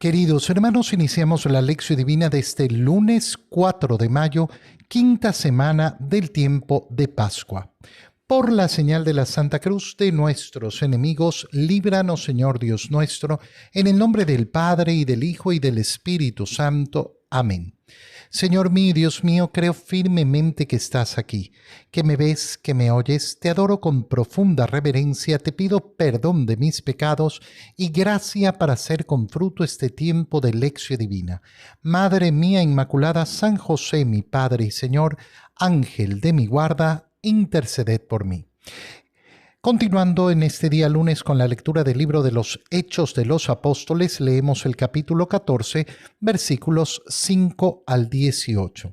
Queridos hermanos, iniciamos la lección divina de este lunes 4 de mayo, quinta semana del tiempo de Pascua. Por la señal de la Santa Cruz de nuestros enemigos, líbranos, Señor Dios nuestro, en el nombre del Padre, y del Hijo, y del Espíritu Santo. Amén. Señor mío y Dios mío, creo firmemente que estás aquí, que me ves, que me oyes, te adoro con profunda reverencia, te pido perdón de mis pecados y gracia para hacer con fruto este tiempo de lección divina. Madre mía Inmaculada, San José, mi Padre y Señor, Ángel de mi guarda, interceded por mí. Continuando en este día lunes con la lectura del libro de los Hechos de los Apóstoles, leemos el capítulo 14, versículos 5 al 18.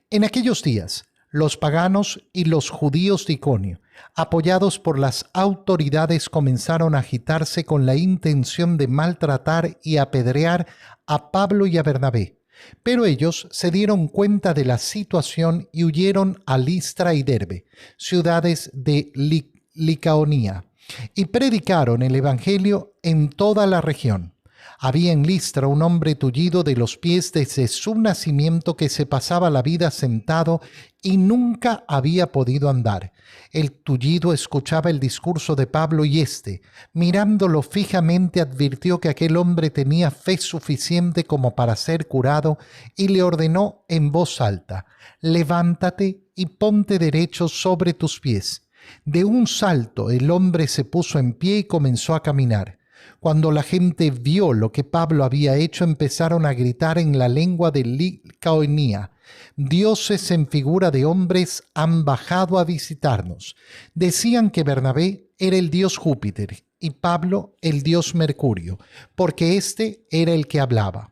En aquellos días, los paganos y los judíos de Iconio, apoyados por las autoridades, comenzaron a agitarse con la intención de maltratar y apedrear a Pablo y a Bernabé. Pero ellos se dieron cuenta de la situación y huyeron a Listra y Derbe, ciudades de Licaonía, y predicaron el evangelio en toda la región. Había en Listra un hombre tullido de los pies desde su nacimiento, que se pasaba la vida sentado y nunca había podido andar. El tullido escuchaba el discurso de Pablo y mirándolo fijamente, advirtió que aquel hombre tenía fe suficiente como para ser curado, y le ordenó en voz alta: «Levántate y ponte derecho sobre tus pies». De un salto el hombre se puso en pie y comenzó a caminar. Cuando la gente vio lo que Pablo había hecho, empezaron a gritar en la lengua de Licaonía: «Dioses en figura de hombres han bajado a visitarnos». Decían que Bernabé era el dios Júpiter y Pablo el dios Mercurio, porque éste era el que hablaba.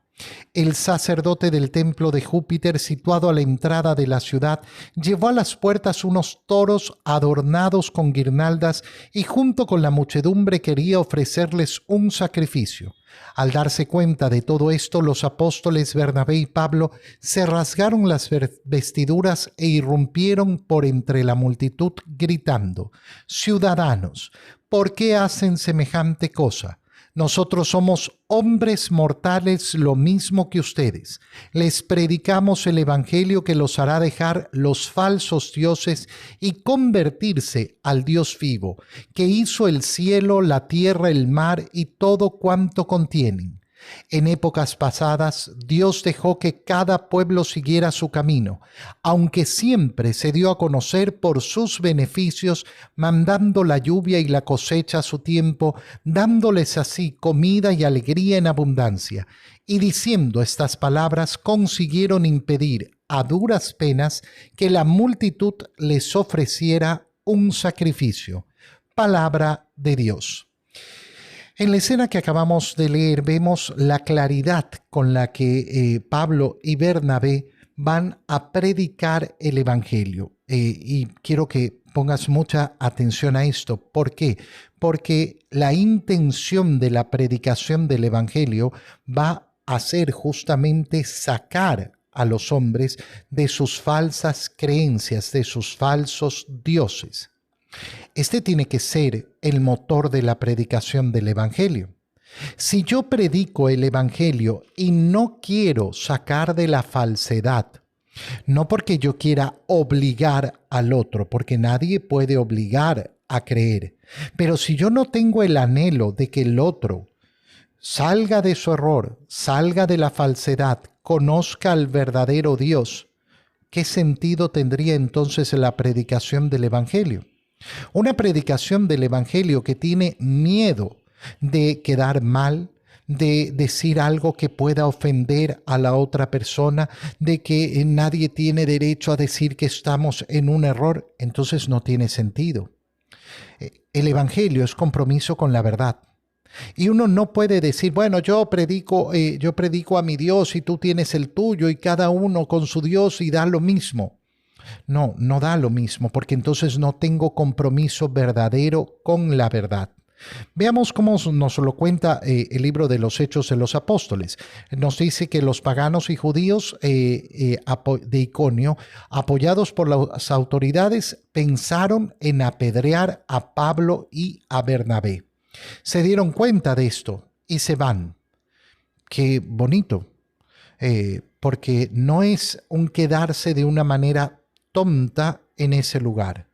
El sacerdote del templo de Júpiter, situado a la entrada de la ciudad, llevó a las puertas unos toros adornados con guirnaldas y junto con la muchedumbre quería ofrecerles un sacrificio. Al darse cuenta de todo esto, los apóstoles Bernabé y Pablo se rasgaron las vestiduras e irrumpieron por entre la multitud gritando: «Ciudadanos, ¿por qué hacen semejante cosa? Nosotros somos hombres mortales lo mismo que ustedes. Les predicamos el evangelio que los hará dejar los falsos dioses y convertirse al Dios vivo, que hizo el cielo, la tierra, el mar y todo cuanto contienen. En épocas pasadas, Dios dejó que cada pueblo siguiera su camino, aunque siempre se dio a conocer por sus beneficios, mandando la lluvia y la cosecha a su tiempo, dándoles así comida y alegría en abundancia. Y diciendo estas palabras, consiguieron impedir a duras penas que la multitud les ofreciera un sacrificio». Palabra de Dios. En la escena que acabamos de leer vemos la claridad con la que Pablo y Bernabé van a predicar el evangelio. Y quiero que pongas mucha atención a esto. ¿Por qué? Porque la intención de la predicación del evangelio va a ser justamente sacar a los hombres de sus falsas creencias, de sus falsos dioses. Este tiene que ser el motor de la predicación del evangelio. Si yo predico el evangelio y no quiero sacar de la falsedad, no porque yo quiera obligar al otro, porque nadie puede obligar a creer, pero si yo no tengo el anhelo de que el otro salga de su error, salga de la falsedad, conozca al verdadero Dios, ¿qué sentido tendría entonces la predicación del evangelio? Una predicación del evangelio que tiene miedo de quedar mal, de decir algo que pueda ofender a la otra persona, de que nadie tiene derecho a decir que estamos en un error, entonces no tiene sentido. El evangelio es compromiso con la verdad. Y uno no puede decir, bueno, yo predico a mi Dios y tú tienes el tuyo y cada uno con su Dios y da lo mismo. No, no da lo mismo, porque entonces no tengo compromiso verdadero con la verdad. Veamos cómo nos lo cuenta el libro de los Hechos de los Apóstoles. Nos dice que los paganos y judíos de Iconio, apoyados por las autoridades, pensaron en apedrear a Pablo y a Bernabé. Se dieron cuenta de esto y se van. qué bonito, porque no es un quedarse de una manera tonta en ese lugar.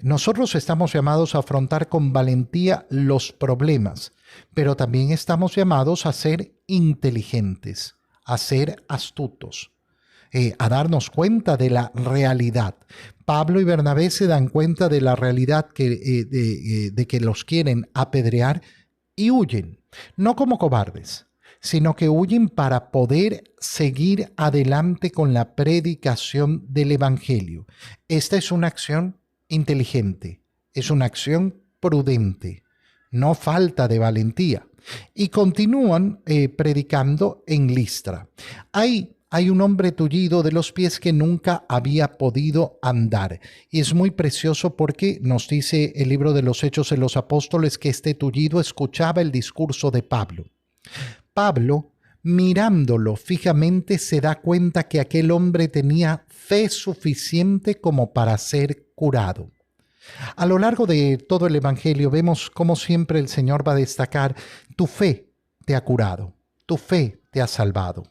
Nosotros estamos llamados a afrontar con valentía los problemas, pero también estamos llamados a ser inteligentes, a ser astutos, a darnos cuenta de la realidad. Pablo y Bernabé se dan cuenta de la realidad de que los quieren apedrear y huyen, no como cobardes, sino que huyen para poder seguir adelante con la predicación del Evangelio. Esta es una acción inteligente, es una acción prudente, no falta de valentía. Y continúan predicando en Listra. Hay un hombre tullido de los pies que nunca había podido andar. Y es muy precioso porque nos dice el libro de los Hechos de los Apóstoles que este tullido escuchaba el discurso de Pablo. Pablo, mirándolo fijamente, se da cuenta que aquel hombre tenía fe suficiente como para ser curado. A lo largo de todo el Evangelio vemos cómo siempre el Señor va a destacar: tu fe te ha curado, tu fe te ha salvado.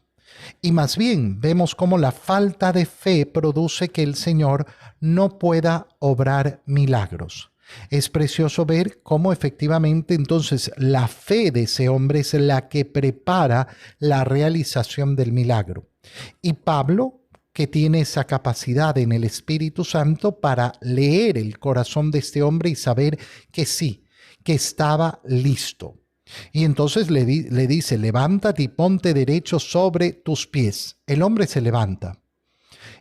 Y más bien vemos cómo la falta de fe produce que el Señor no pueda obrar milagros. Es precioso ver cómo efectivamente entonces la fe de ese hombre es la que prepara la realización del milagro. Y Pablo, que tiene esa capacidad en el Espíritu Santo para leer el corazón de este hombre y saber que sí, que estaba listo. Y entonces le dice: levántate y ponte derecho sobre tus pies. El hombre se levanta.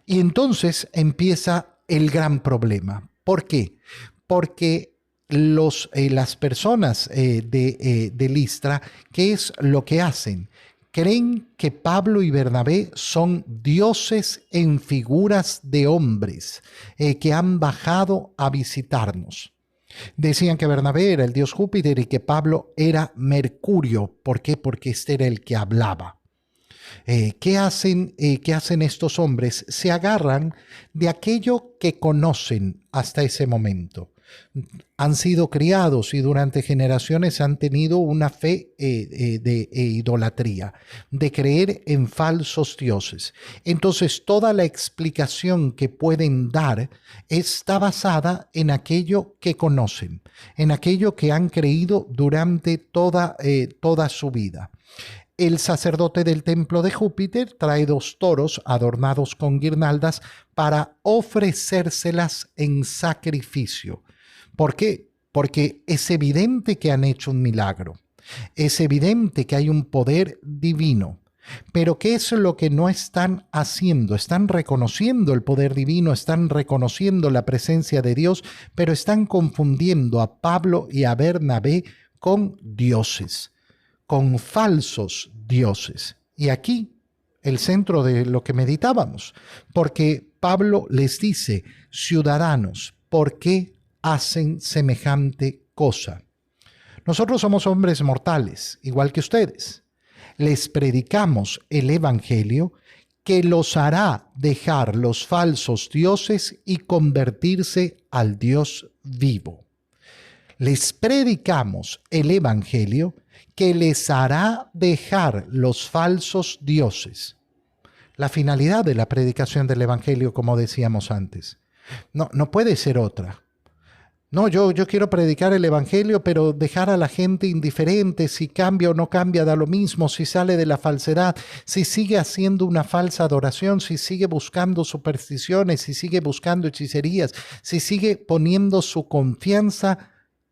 Y entonces empieza el gran problema. ¿Por qué? Porque las personas de Listra, ¿qué es lo que hacen? Creen que Pablo y Bernabé son dioses en figuras de hombres que han bajado a visitarnos. Decían que Bernabé era el dios Júpiter y que Pablo era Mercurio. ¿Por qué? Porque este era el que hablaba. ¿Qué hacen estos hombres? Se agarran de aquello que conocen hasta ese momento. Han sido criados y durante generaciones han tenido una fe de idolatría, de creer en falsos dioses. Entonces toda la explicación que pueden dar está basada en aquello que conocen, en aquello que han creído durante toda su vida. El sacerdote del templo de Júpiter trae 2 toros adornados con guirnaldas para ofrecérselas en sacrificio. ¿Por qué? Porque es evidente que han hecho un milagro. Es evidente que hay un poder divino. Pero ¿qué es lo que no están haciendo? Están reconociendo el poder divino, están reconociendo la presencia de Dios, pero están confundiendo a Pablo y a Bernabé con dioses, con falsos dioses. Y aquí el centro de lo que meditábamos, porque Pablo les dice: ciudadanos, ¿por qué hacen semejante cosa? Nosotros somos hombres mortales, igual que ustedes. Les predicamos el Evangelio que los hará dejar los falsos dioses y convertirse al Dios vivo. Les predicamos el Evangelio que les hará dejar los falsos dioses. La finalidad de la predicación del Evangelio, como decíamos antes, no puede ser otra. No, yo quiero predicar el Evangelio, pero dejar a la gente indiferente, si cambia o no cambia, da lo mismo, si sale de la falsedad, si sigue haciendo una falsa adoración, si sigue buscando supersticiones, si sigue buscando hechicerías, si sigue poniendo su confianza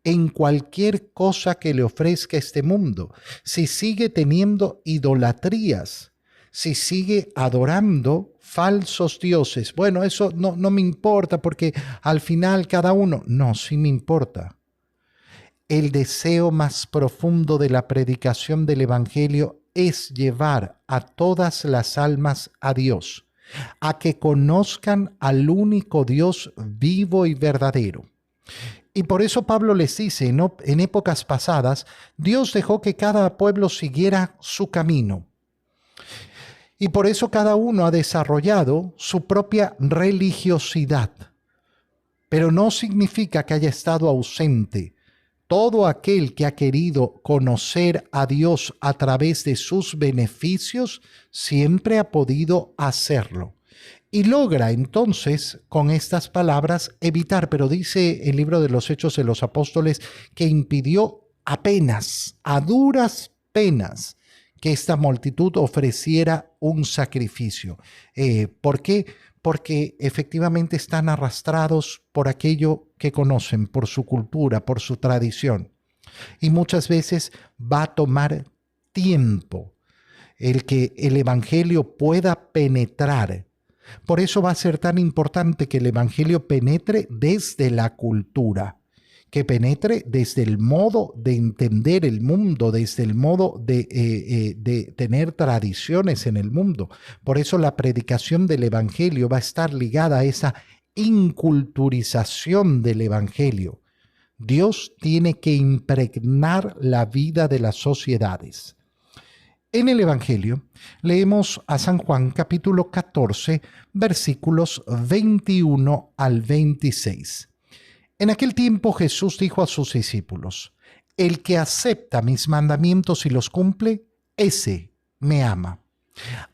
en cualquier cosa que le ofrezca este mundo, si sigue teniendo idolatrías, si sigue adorando falsos dioses. Bueno, eso no me importa porque al final cada uno... No, sí me importa. El deseo más profundo de la predicación del Evangelio es llevar a todas las almas a Dios, a que conozcan al único Dios vivo y verdadero. Y por eso Pablo les dice, en épocas pasadas, Dios dejó que cada pueblo siguiera su camino. Y por eso cada uno ha desarrollado su propia religiosidad. Pero no significa que haya estado ausente todo aquel que ha querido conocer a Dios a través de sus beneficios, siempre ha podido hacerlo. Y logra entonces con estas palabras evitar, pero dice el libro de los Hechos de los Apóstoles que impidió apenas, a duras penas, que esta multitud ofreciera un sacrificio. ¿Por qué? Porque efectivamente están arrastrados por aquello que conocen, por su cultura, por su tradición. Y muchas veces va a tomar tiempo el que el evangelio pueda penetrar. Por eso va a ser tan importante que el evangelio penetre desde la cultura, que penetre desde el modo de entender el mundo, desde el modo de tener tradiciones en el mundo. Por eso la predicación del evangelio va a estar ligada a esa inculturización del evangelio. Dios tiene que impregnar la vida de las sociedades. En el Evangelio leemos a San Juan capítulo 14, versículos 21 al 26. En aquel tiempo Jesús dijo a sus discípulos: el que acepta mis mandamientos y los cumple, ese me ama.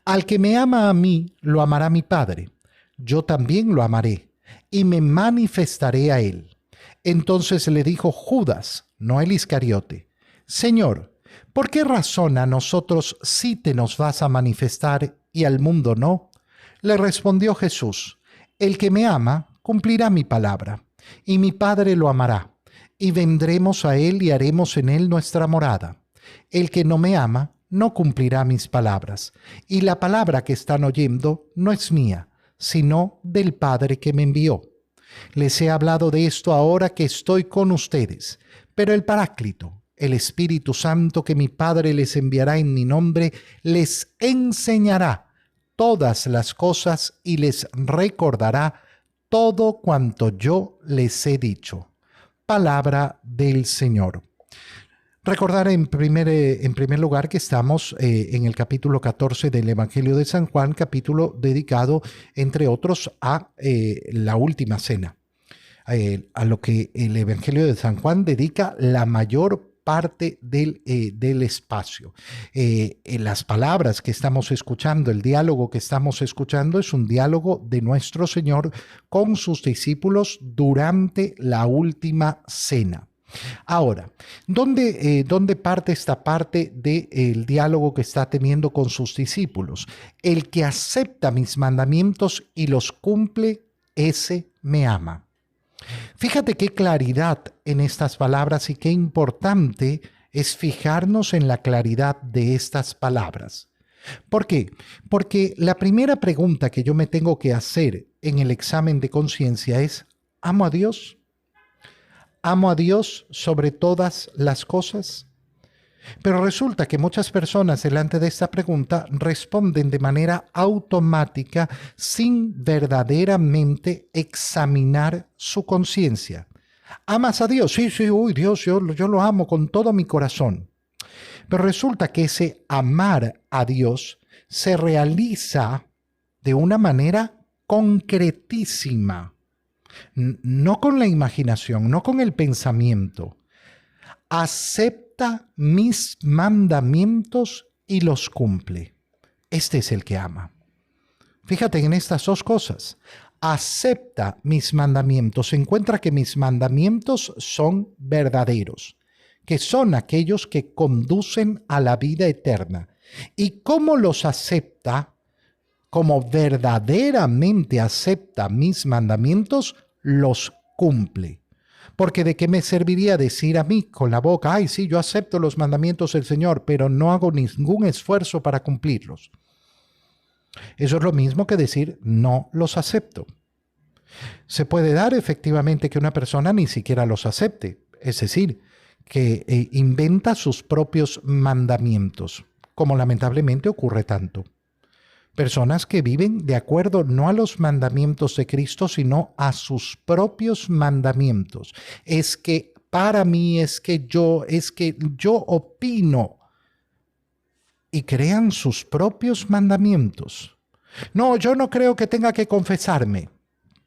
Al que me ama a mí, lo amará mi Padre. Yo también lo amaré y me manifestaré a él. Entonces le dijo Judas, no el Iscariote: Señor, ¿por qué razón a nosotros sí te nos vas a manifestar y al mundo no? Le respondió Jesús: el que me ama cumplirá mi palabra, y mi Padre lo amará, y vendremos a él y haremos en él nuestra morada. El que no me ama no cumplirá mis palabras, y la palabra que están oyendo no es mía, sino del Padre que me envió. Les he hablado de esto ahora que estoy con ustedes, pero el Paráclito, el Espíritu Santo que mi Padre les enviará en mi nombre, les enseñará todas las cosas y les recordará todo cuanto yo les he dicho. Palabra del Señor. Recordar en primer lugar que estamos en el capítulo 14 del Evangelio de San Juan, capítulo dedicado, entre otros, a la última cena, a lo que el Evangelio de San Juan dedica la mayor parte del espacio. Las palabras que estamos escuchando, el diálogo que estamos escuchando es un diálogo de nuestro Señor con sus discípulos durante la última cena. Ahora, ¿dónde parte esta parte del diálogo que está teniendo con sus discípulos? El que acepta mis mandamientos y los cumple, ese me ama. Fíjate qué claridad en estas palabras y qué importante es fijarnos en la claridad de estas palabras. ¿Por qué? Porque la primera pregunta que yo me tengo que hacer en el examen de conciencia es: ¿amo a Dios? ¿Amo a Dios sobre todas las cosas? Pero resulta que muchas personas delante de esta pregunta responden de manera automática sin verdaderamente examinar su conciencia. ¿Amas a Dios? Sí, uy, Dios, yo lo amo con todo mi corazón. Pero resulta que ese amar a Dios se realiza de una manera concretísima. No con la imaginación, no con el pensamiento. Acepta mis mandamientos y los cumple. Este es el que ama. Fíjate en estas dos cosas. Acepta mis mandamientos. Encuentra que mis mandamientos son verdaderos, que son aquellos que conducen a la vida eterna. ¿Y cómo los acepta? Como verdaderamente acepta mis mandamientos, los cumple. Porque ¿de qué me serviría decir a mí con la boca: ay, sí, yo acepto los mandamientos del Señor, pero no hago ningún esfuerzo para cumplirlos? Eso es lo mismo que decir: no los acepto. Se puede dar efectivamente que una persona ni siquiera los acepte, es decir, que inventa sus propios mandamientos, como lamentablemente ocurre tanto. Personas que viven de acuerdo no a los mandamientos de Cristo, sino a sus propios mandamientos. Es que para mí, es que yo opino. Y crean sus propios mandamientos. No, yo no creo que tenga que confesarme.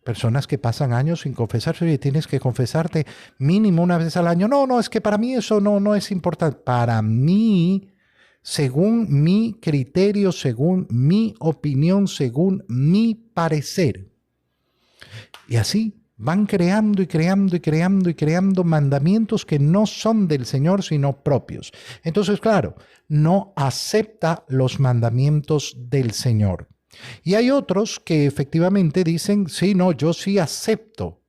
Personas que pasan años sin confesarse. Oye, tienes que confesarte mínimo una vez al año. No, no, es que para mí eso no es importante. Para mí, según mi criterio, según mi opinión, según mi parecer. Y así van creando y creando y creando y creando mandamientos que no son del Señor, sino propios. Entonces, claro, no acepta los mandamientos del Señor. Y hay otros que efectivamente dicen, sí, no, yo sí acepto.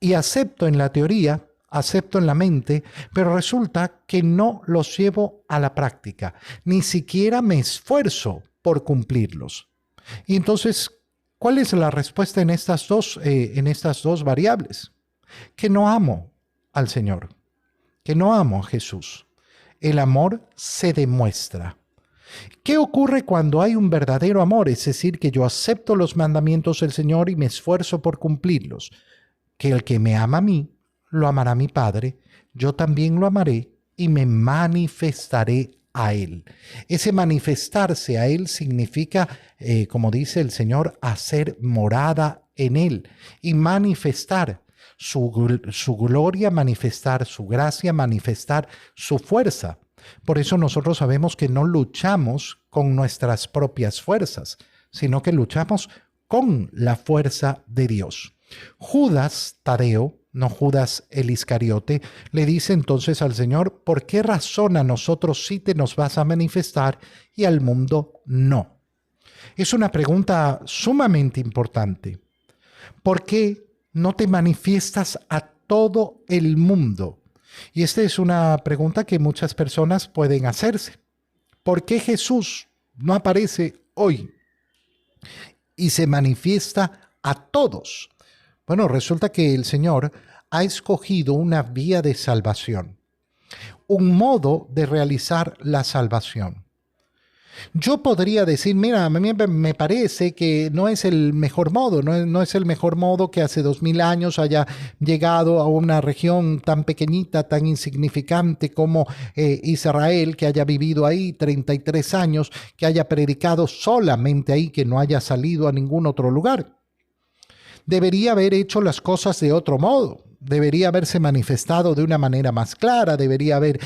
Y acepto en la teoría, acepto en la mente, pero resulta que no los llevo a la práctica. Ni siquiera me esfuerzo por cumplirlos. Y entonces, ¿cuál es la respuesta en estas dos variables? Que no amo al Señor, que no amo a Jesús. El amor se demuestra. ¿Qué ocurre cuando hay un verdadero amor? Es decir, que yo acepto los mandamientos del Señor y me esfuerzo por cumplirlos. Que el que me ama a mí, lo amará mi Padre, yo también lo amaré y me manifestaré a Él. Ese manifestarse a Él significa, como dice el Señor, hacer morada en Él y manifestar su gloria, manifestar su gracia, manifestar su fuerza. Por eso nosotros sabemos que no luchamos con nuestras propias fuerzas, sino que luchamos con la fuerza de Dios. Judas Tadeo, no Judas el Iscariote, le dice entonces al Señor, ¿por qué razón a nosotros sí te nos vas a manifestar y al mundo no? Es una pregunta sumamente importante. ¿Por qué no te manifiestas a todo el mundo? Y esta es una pregunta que muchas personas pueden hacerse. ¿Por qué Jesús no aparece hoy y se manifiesta a todos? Bueno, resulta que el Señor ha escogido una vía de salvación, un modo de realizar la salvación. Yo podría decir, mira, a mí me parece que no es el mejor modo, no es el mejor modo que hace 2000 años haya llegado a una región tan pequeñita, tan insignificante como Israel, que haya vivido ahí 33 años, que haya predicado solamente ahí, que no haya salido a ningún otro lugar. Debería haber hecho las cosas de otro modo. Debería haberse manifestado de una manera más clara, debería haber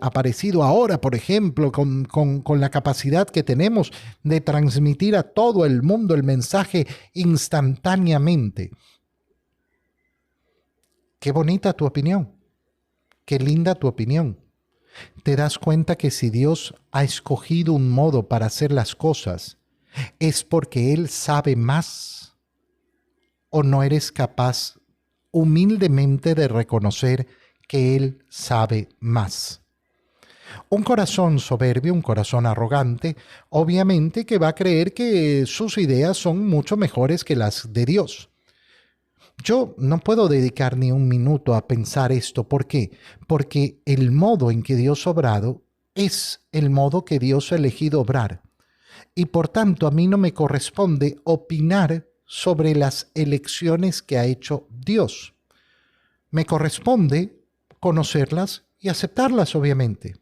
aparecido ahora, por ejemplo, con la capacidad que tenemos de transmitir a todo el mundo el mensaje instantáneamente. Qué bonita tu opinión, qué linda tu opinión. Te das cuenta que si Dios ha escogido un modo para hacer las cosas, es porque Él sabe más, o no eres capaz humildemente de reconocer que Él sabe más. Un corazón soberbio, un corazón arrogante, obviamente que va a creer que sus ideas son mucho mejores que las de Dios. Yo no puedo dedicar ni un minuto a pensar esto. ¿Por qué? Porque el modo en que Dios ha obrado es el modo que Dios ha elegido obrar. Y por tanto a mí no me corresponde opinar sobre las elecciones que ha hecho Dios. Me corresponde conocerlas y aceptarlas, obviamente.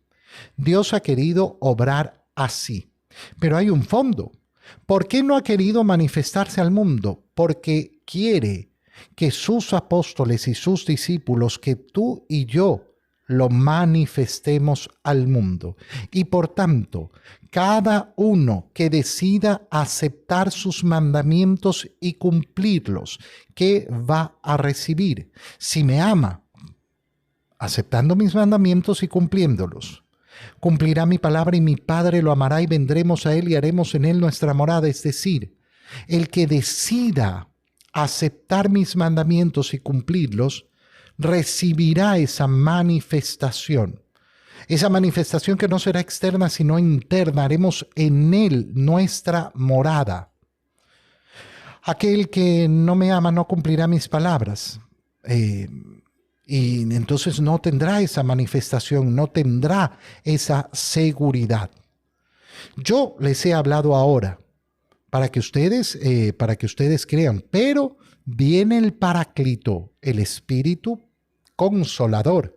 Dios ha querido obrar así, pero hay un fondo. ¿Por qué no ha querido manifestarse al mundo? Porque quiere que sus apóstoles y sus discípulos, que tú y yo, lo manifestemos al mundo. Y por tanto, cada uno que decida aceptar sus mandamientos y cumplirlos, ¿qué va a recibir? Si me ama, aceptando mis mandamientos y cumpliéndolos, cumplirá mi palabra y mi Padre lo amará y vendremos a Él y haremos en Él nuestra morada. Es decir, el que decida aceptar mis mandamientos y cumplirlos, recibirá esa manifestación. Esa manifestación que no será externa sino interna. Haremos en Él nuestra morada. Aquel que no me ama no cumplirá mis palabras. Y entonces no tendrá esa manifestación, no tendrá esa seguridad. Yo les he hablado ahora para que ustedes crean, pero viene el Paráclito, el Espíritu Consolador,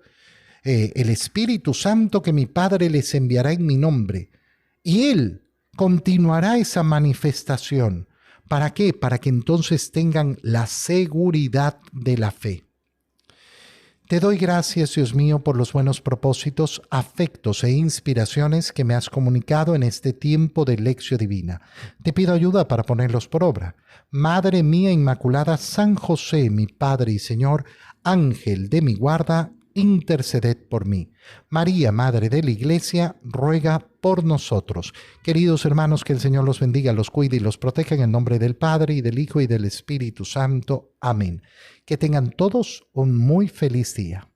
el Espíritu Santo que mi Padre les enviará en mi nombre, y Él continuará esa manifestación, ¿Para qué? Para que entonces tengan la seguridad de la fe. Te doy gracias, Dios mío, por los buenos propósitos, afectos e inspiraciones que me has comunicado en este tiempo de lección divina. Te pido ayuda para ponerlos por obra. Madre mía Inmaculada, San José, mi Padre y Señor, Ángel de mi guarda, interceded por mí. María, Madre de la Iglesia, ruega por nosotros. Queridos hermanos, que el Señor los bendiga, los cuide y los proteja en el nombre del Padre, y del Hijo, y del Espíritu Santo. Amén. Que tengan todos un muy feliz día.